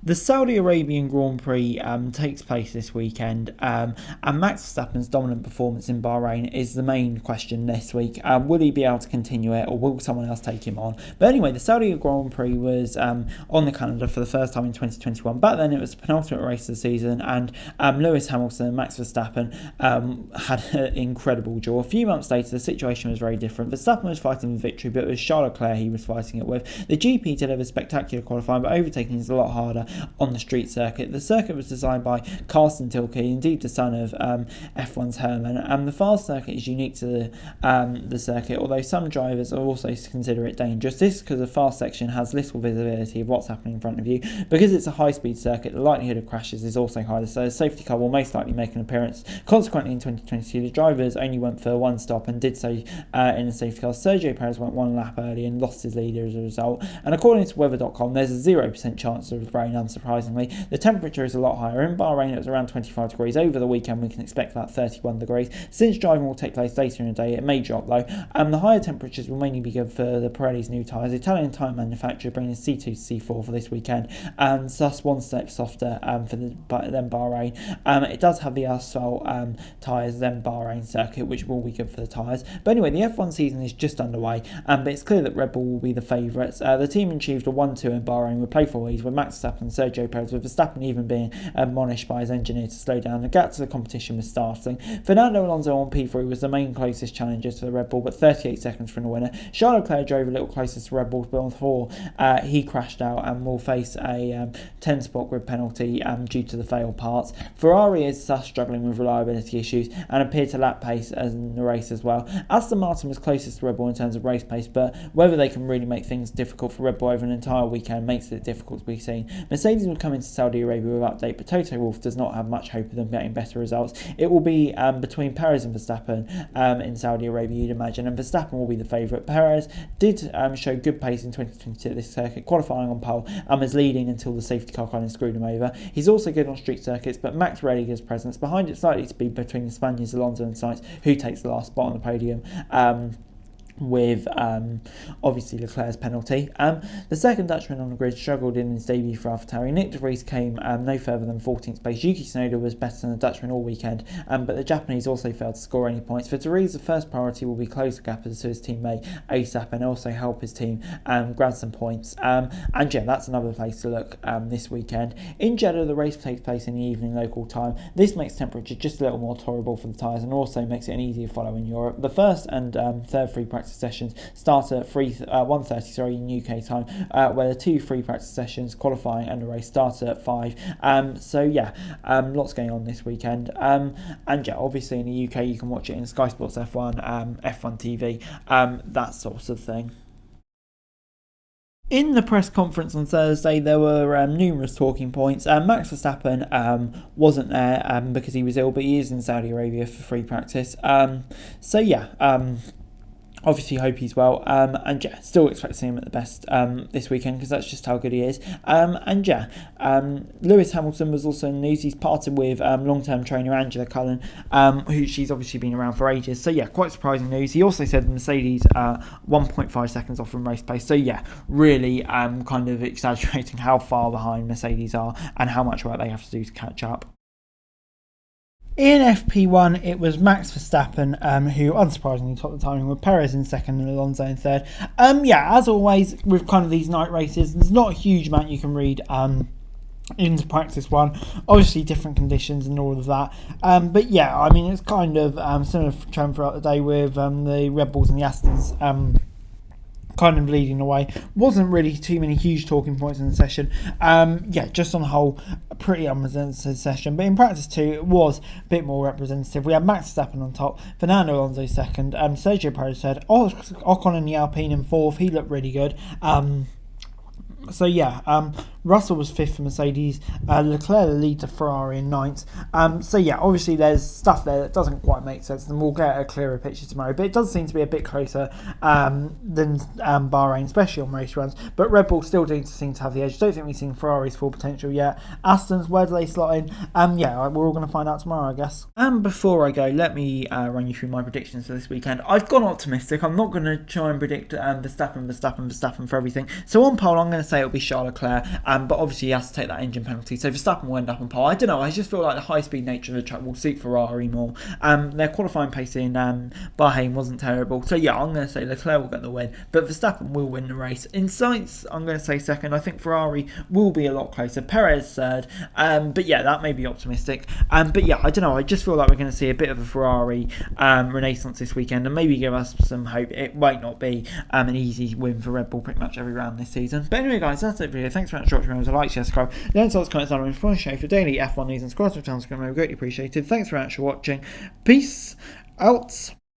The Saudi Arabian Grand Prix takes place this weekend, and Max Verstappen's dominant performance in Bahrain is the main question this week. Will he be able to continue it, or will someone else take him on? But anyway, the Saudi Grand Prix was on the calendar for the first time in 2021. Back then, it was the penultimate race of the season, and Lewis Hamilton and Max Verstappen had an incredible draw. A few months later, the situation was very different. Verstappen was fighting for victory, but it was Charles Leclerc he was fighting it with. The GP delivered spectacular qualifying, but overtaking is a lot harder on the street circuit. The circuit was designed by Carsten Tilke, indeed the son of F1's Hermann, and the fast circuit is unique to the circuit, although some drivers also consider it dangerous. This is because the fast section has little visibility of what's happening in front of you. Because it's a high-speed circuit, the likelihood of crashes is also higher, so a safety car will most likely make an appearance. Consequently, in 2022, the drivers only went for one stop and did so in a safety car. Sergio Perez went one lap early and lost his leader as a result, and according to weather.com, there's a 0% chance of rain, unsurprisingly. The temperature is a lot higher. In Bahrain, it was around 25 degrees. Over the weekend, we can expect about 31 degrees. Since driving will take place later in the day, it may drop though. The higher temperatures will mainly be good for the Pirelli's new tyres. The Italian tyre manufacturer bringing C2 to C4 for this weekend, and thus one step softer than Bahrain. It does have the asphalt tyres than Bahrain circuit, which will be good for the tyres. But anyway, the F1 season is just underway, but it's clear that Red Bull will be the favourites. The team achieved a 1-2 in Bahrain with playful ease, with Max Verstappen and Sergio Perez, with Verstappen even being admonished by his engineer to slow down. The gap to the competition was startling. Fernando Alonso on P3 was the main closest challenger to the Red Bull, but 38 seconds from the winner. Charles Leclerc drove a little closer to Red Bull, but before he crashed out and will face a 10-spot grid penalty due to the failed parts. Ferrari is thus struggling with reliability issues and appeared to lap pace as in the race as well. Aston Martin was closest to Red Bull in terms of race pace, but whether they can really make things difficult for Red Bull over an entire weekend makes it difficult to be seen. Mercedes will come into Saudi Arabia with update, but Toto Wolff does not have much hope of them getting better results. It will be between Perez and Verstappen in Saudi Arabia, you'd imagine, and Verstappen will be the favourite. Perez did show good pace in 2022 at this circuit, qualifying on pole and was leading until the safety car kind of screwed him over. He's also good on street circuits, but Max rarely gives presence. Behind it's likely to be between the Spaniards Alonso and Sainz, who takes the last spot on the podium. With obviously Leclerc's penalty. The second Dutchman on the grid struggled in his debut for AlphaTauri. Nick de Vries came no further than 14th place. Yuki Tsunoda was better than the Dutchman all weekend, but the Japanese also failed to score any points. For de Vries, the first priority will be close the gap to his teammate ASAP and also help his team grab some points. And yeah, that's another place to look this weekend. In Jeddah, the race takes place in the evening local time. This makes temperature just a little more tolerable for the tyres and also makes it an easier follow in Europe. The first and third free practice sessions start at 1:30 in UK time, where the two free practice sessions, qualifying and the race, start at 5. So yeah, lots going on this weekend. And yeah, obviously in the UK you can watch it in Sky Sports F1, F1 TV, that sort of thing. In the press conference on Thursday, there were numerous talking points. Max Verstappen wasn't there because he was ill, but he is in Saudi Arabia for free practice. So yeah, obviously hope he's well, and yeah, still expecting him at the best this weekend because that's just how good he is. And yeah, Lewis Hamilton was also in the news. He's parted with long-term trainer Angela Cullen, who she's obviously been around for ages. So yeah, quite surprising news. He also said Mercedes 1.5 seconds off from race pace. So yeah, really kind of exaggerating how far behind Mercedes are and how much work they have to do to catch up. In FP1, it was Max Verstappen who unsurprisingly topped the timing, with Perez in second and Alonso in third. Yeah, as always with kind of these night races, there's not a huge amount you can read into practice one. Obviously different conditions and all of that. But yeah, I mean, it's kind of similar trend throughout the day with the Red Bulls and the Astons kind of leading the way. Wasn't really too many huge talking points in the session. Yeah, just on the whole, a pretty unrepresentative session. But in practice too, it was a bit more representative. We had Max Verstappen on top, Fernando Alonso second, Sergio Perez third, Ocon in the Alpine in fourth. He looked really good. So yeah, Russell was fifth for Mercedes, Leclerc the lead to Ferrari in ninth. So yeah, obviously there's stuff there that doesn't quite make sense, and we'll get a clearer picture tomorrow. But it does seem to be a bit closer than Bahrain, especially on race runs. But Red Bull still do seem to have the edge. Don't think we've seen Ferrari's full potential yet. Aston's, where do they slot in? Yeah, we're all going to find out tomorrow, I guess. And before I go, let me run you through my predictions for this weekend. I've gone optimistic. I'm not going to try and predict Verstappen for everything. So on pole, I'm going to say it'll be Charles Leclerc. but obviously he has to take that engine penalty, so Verstappen will end up on pole. I don't know, I just feel like the high-speed nature of the track will suit Ferrari more. Their qualifying pace in Bahrain wasn't terrible, so yeah, I'm going to say Leclerc will get the win, but Verstappen will win the race. In Sainz, I'm going to say second. I think Ferrari will be a lot closer. Perez third, but yeah, that may be optimistic. But yeah, I don't know, I just feel like we're going to see a bit of a Ferrari renaissance this weekend, and maybe give us some hope. It might not be an easy win for Red Bull pretty much every round this season. But anyway, guys, that's it for the video. Thanks very much for watching. Remember to like, share, subscribe. Don't stop comments on for show for daily F1 news and subscribe to the channel. Greatly appreciated. Thanks very much for watching. Peace out.